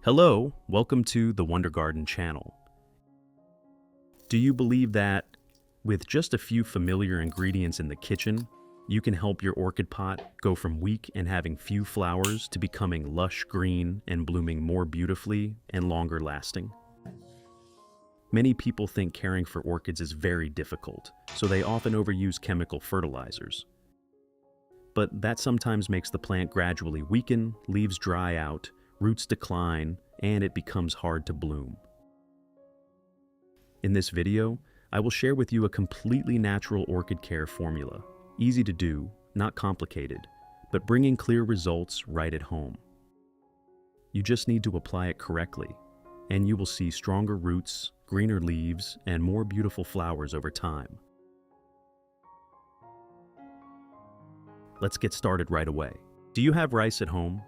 Hello, welcome to the Wonder Garden channel. Do you believe that with just a few familiar ingredients in the kitchen, you can help your orchid pot go from weak and having few flowers to becoming lush green and blooming more beautifully and longer lasting? Many people think caring for orchids is very difficult, so they often overuse chemical fertilizers. But that sometimes makes the plant gradually weaken, leaves dry out, roots decline, and it becomes hard to bloom. In this video, I will share with you a completely natural orchid care formula. Easy to do, not complicated, but bringing clear results right at home. You just need to apply it correctly, and you will see stronger roots, greener leaves, and more beautiful flowers over time. Let's get started right away. Do you have rice at home?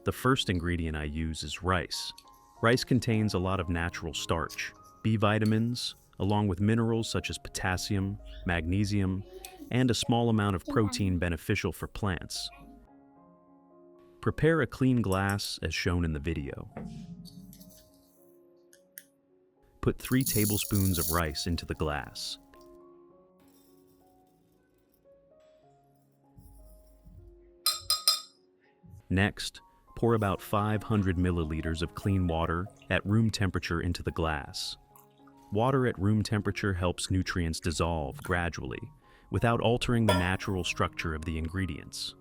The first ingredient I use is rice. Rice contains a lot of natural starch, B vitamins, along with minerals such as potassium, magnesium, and a small amount of protein beneficial for plants. Prepare a clean glass as shown in the video. Put 3 tablespoons of rice into the glass. Next, pour about 500 milliliters of clean water at room temperature into the glass. Water at room temperature helps nutrients dissolve gradually, without altering the natural structure of the ingredients.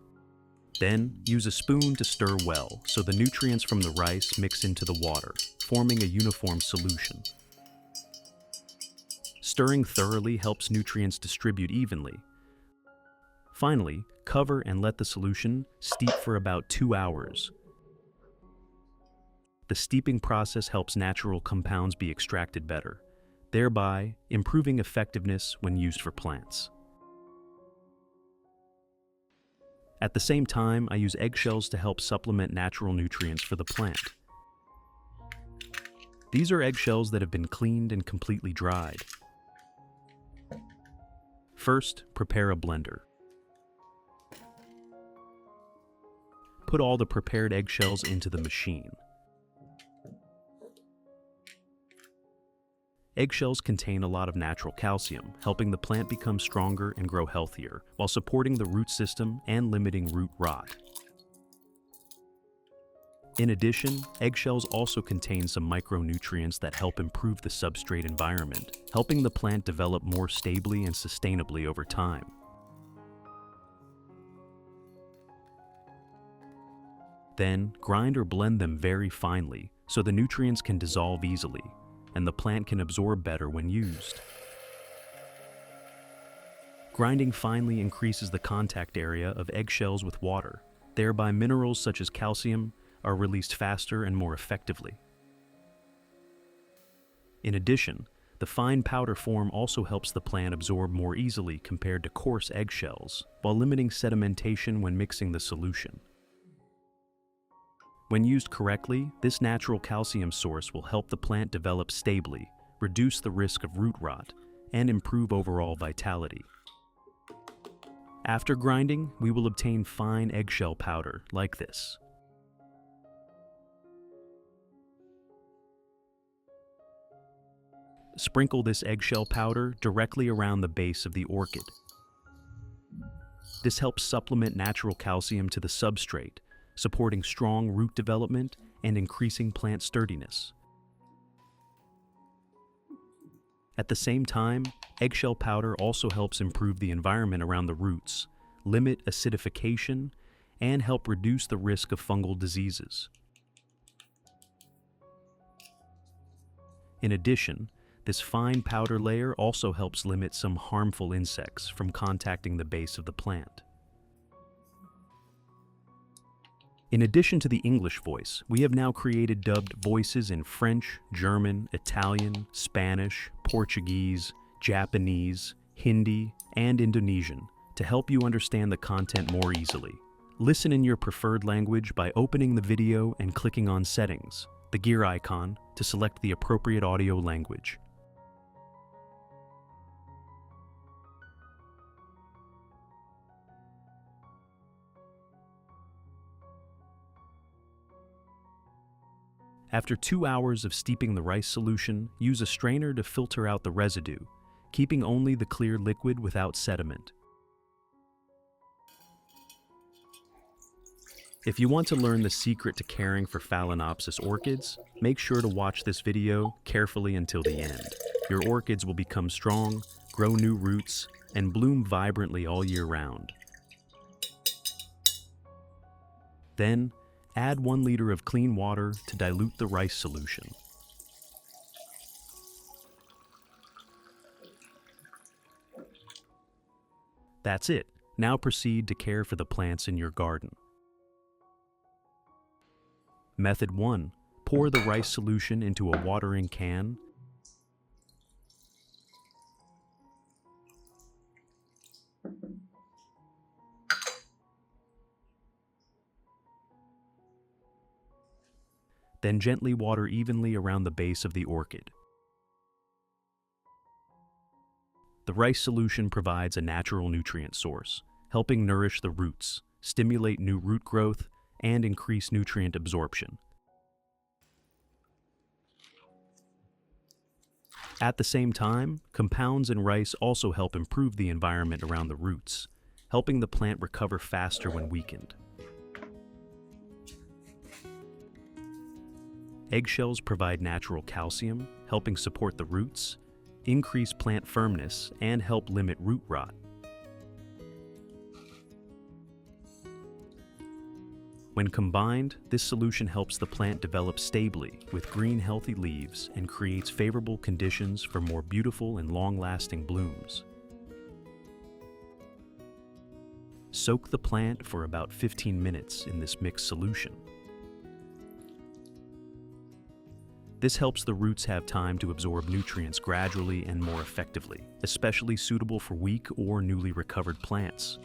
Then, use a spoon to stir well so the nutrients from the rice mix into the water, forming a uniform solution. Stirring thoroughly helps nutrients distribute evenly. Finally, cover and let the solution steep for about 2 hours. The steeping process helps natural compounds be extracted better, thereby improving effectiveness when used for plants. At the same time, I use eggshells to help supplement natural nutrients for the plant. These are eggshells that have been cleaned and completely dried. First, prepare a blender. Put all the prepared eggshells into the machine. Eggshells contain a lot of natural calcium, helping the plant become stronger and grow healthier, while supporting the root system and limiting root rot. In addition, eggshells also contain some micronutrients that help improve the substrate environment, helping the plant develop more stably and sustainably over time. Then, grind or blend them very finely so the nutrients can dissolve easily, and the plant can absorb better when used. Grinding finely increases the contact area of eggshells with water, thereby minerals such as calcium are released faster and more effectively. In addition, the fine powder form also helps the plant absorb more easily compared to coarse eggshells, while limiting sedimentation when mixing the solution. When used correctly, this natural calcium source will help the plant develop stably, reduce the risk of root rot, and improve overall vitality. After grinding, we will obtain fine eggshell powder like this. Sprinkle this eggshell powder directly around the base of the orchid. This helps supplement natural calcium to the substrate, supporting strong root development and increasing plant sturdiness. At the same time, eggshell powder also helps improve the environment around the roots, limit acidification, and help reduce the risk of fungal diseases. In addition, this fine powder layer also helps limit some harmful insects from contacting the base of the plant. In addition to the English voice, we have now created dubbed voices in French, German, Italian, Spanish, Portuguese, Japanese, Hindi, and Indonesian to help you understand the content more easily. Listen in your preferred language by opening the video and clicking on Settings, the gear icon, to select the appropriate audio language. After 2 hours of steeping the rice solution, use a strainer to filter out the residue, keeping only the clear liquid without sediment. If you want to learn the secret to caring for Phalaenopsis orchids, make sure to watch this video carefully until the end. Your orchids will become strong, grow new roots, and bloom vibrantly all year round. Then, add 1 liter of clean water to dilute the rice solution. That's it. Now proceed to care for the plants in your garden. Method 1. Pour the rice solution into a watering can. Then gently water evenly around the base of the orchid. The rice solution provides a natural nutrient source, helping nourish the roots, stimulate new root growth, and increase nutrient absorption. At the same time, compounds in rice also help improve the environment around the roots, helping the plant recover faster when weakened. Eggshells provide natural calcium, helping support the roots, increase plant firmness, and help limit root rot. When combined, this solution helps the plant develop stably with green, healthy leaves and creates favorable conditions for more beautiful and long-lasting blooms. Soak the plant for about 15 minutes in this mixed solution. This helps the roots have time to absorb nutrients gradually and more effectively, especially suitable for weak or newly recovered plants.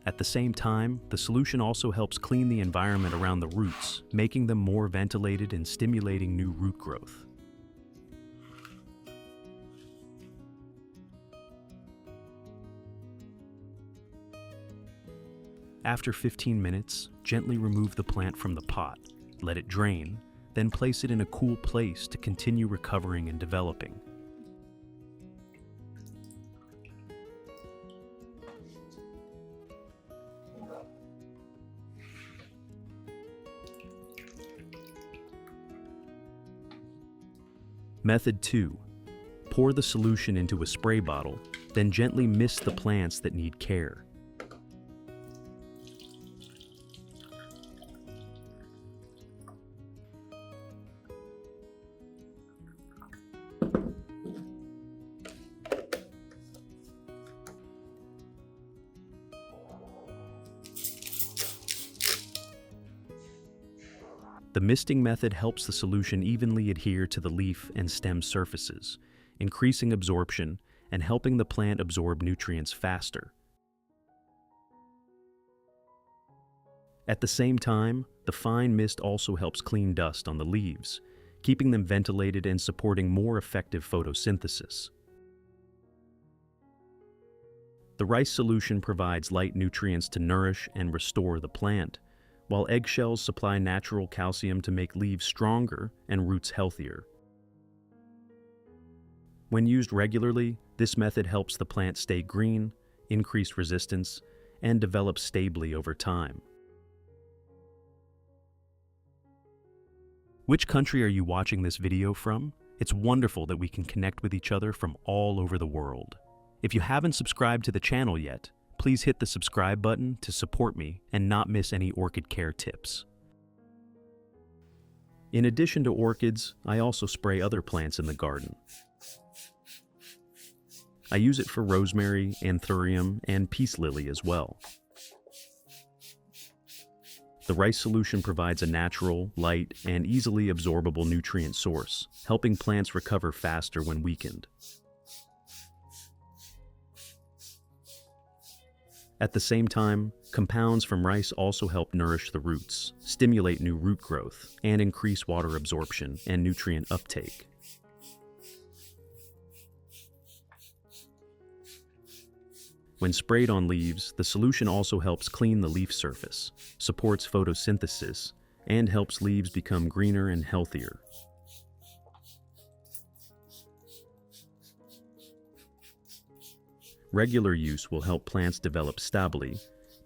At the same time, the solution also helps clean the environment around the roots, making them more ventilated and stimulating new root growth. After 15 minutes, gently remove the plant from the pot, let it drain, then place it in a cool place to continue recovering and developing. Method 2. Pour the solution into a spray bottle, then gently mist the plants that need care. The misting method helps the solution evenly adhere to the leaf and stem surfaces, increasing absorption and helping the plant absorb nutrients faster. At the same time, the fine mist also helps clean dust on the leaves, keeping them ventilated and supporting more effective photosynthesis. The rice solution provides light nutrients to nourish and restore the plant, while eggshells supply natural calcium to make leaves stronger and roots healthier. When used regularly, this method helps the plant stay green, increase resistance, and develop stably over time. Which country are you watching this video from? It's wonderful that we can connect with each other from all over the world. If you haven't subscribed to the channel yet, please hit the subscribe button to support me and not miss any orchid care tips. In addition to orchids, I also spray other plants in the garden. I use it for rosemary, anthurium, and peace lily as well. The rice solution provides a natural, light, and easily absorbable nutrient source, helping plants recover faster when weakened. At the same time, compounds from rice also help nourish the roots, stimulate new root growth, and increase water absorption and nutrient uptake. When sprayed on leaves, the solution also helps clean the leaf surface, supports photosynthesis, and helps leaves become greener and healthier. Regular use will help plants develop stably,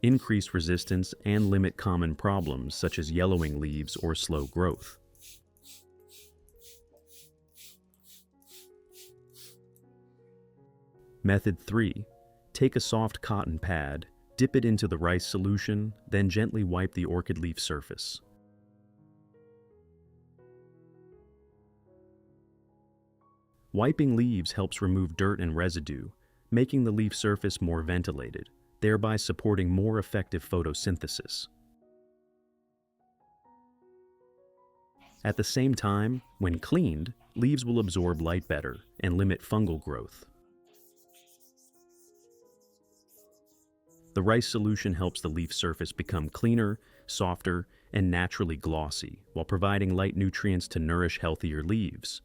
increase resistance, and limit common problems such as yellowing leaves or slow growth. Method 3. Take a soft cotton pad, dip it into the rice solution, then gently wipe the orchid leaf surface. Wiping leaves helps remove dirt and residue, making the leaf surface more ventilated, thereby supporting more effective photosynthesis. At the same time, when cleaned, leaves will absorb light better and limit fungal growth. The rice solution helps the leaf surface become cleaner, softer, and naturally glossy, while providing light nutrients to nourish healthier leaves.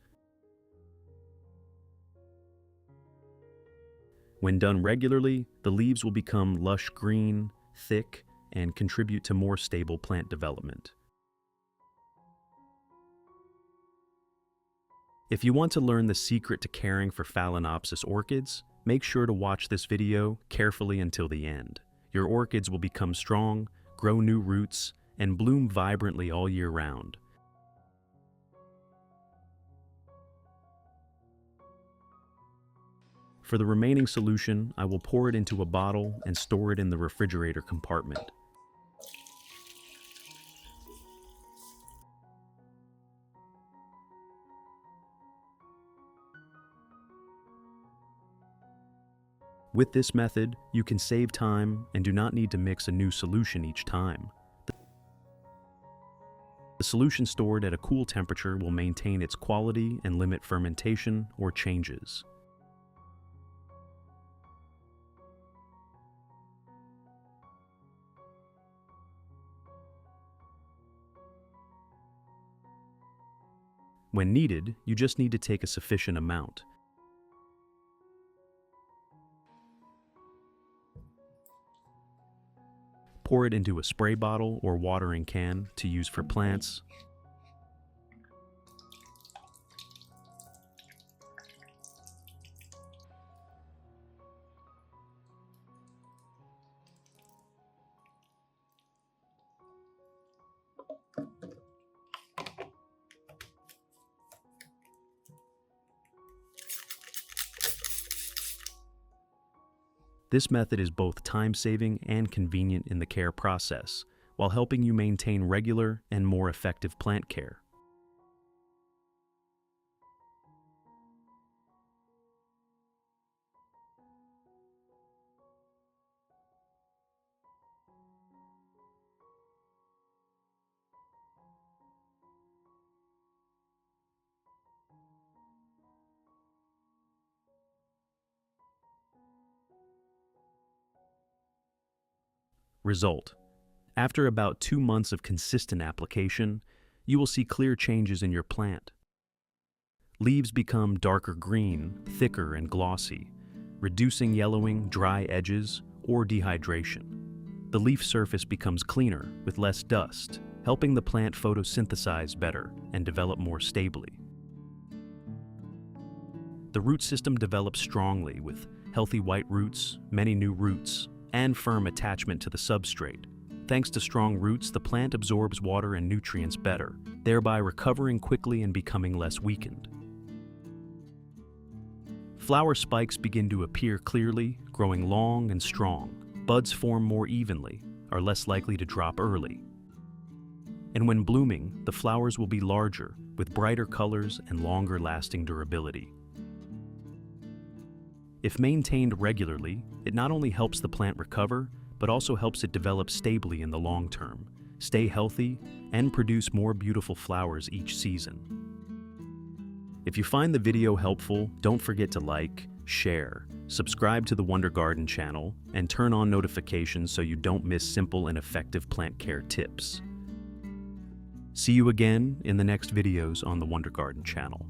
When done regularly, the leaves will become lush green, thick, and contribute to more stable plant development. If you want to learn the secret to caring for Phalaenopsis orchids, make sure to watch this video carefully until the end. Your orchids will become strong, grow new roots, and bloom vibrantly all year round. For the remaining solution, I will pour it into a bottle and store it in the refrigerator compartment. With this method, you can save time and do not need to mix a new solution each time. The solution stored at a cool temperature will maintain its quality and limit fermentation or changes. When needed, you just need to take a sufficient amount. Pour it into a spray bottle or watering can to use for plants. This method is both time-saving and convenient in the care process, while helping you maintain regular and more effective plant care. Result: after about 2 months of consistent application, you will see clear changes in your plant. Leaves become darker green, thicker and glossy, reducing yellowing, dry edges, or dehydration. The leaf surface becomes cleaner with less dust, helping the plant photosynthesize better and develop more stably. The root system develops strongly with healthy white roots, many new roots, and firm attachment to the substrate. Thanks to strong roots, the plant absorbs water and nutrients better, thereby recovering quickly and becoming less weakened. Flower spikes begin to appear clearly, growing long and strong. Buds form more evenly, are less likely to drop early. And when blooming, the flowers will be larger, with brighter colors and longer lasting durability. If maintained regularly, it not only helps the plant recover, but also helps it develop stably in the long term, stay healthy, and produce more beautiful flowers each season. If you find the video helpful, don't forget to like, share, subscribe to the Wonder Garden channel, and turn on notifications so you don't miss simple and effective plant care tips. See you again in the next videos on the Wonder Garden channel.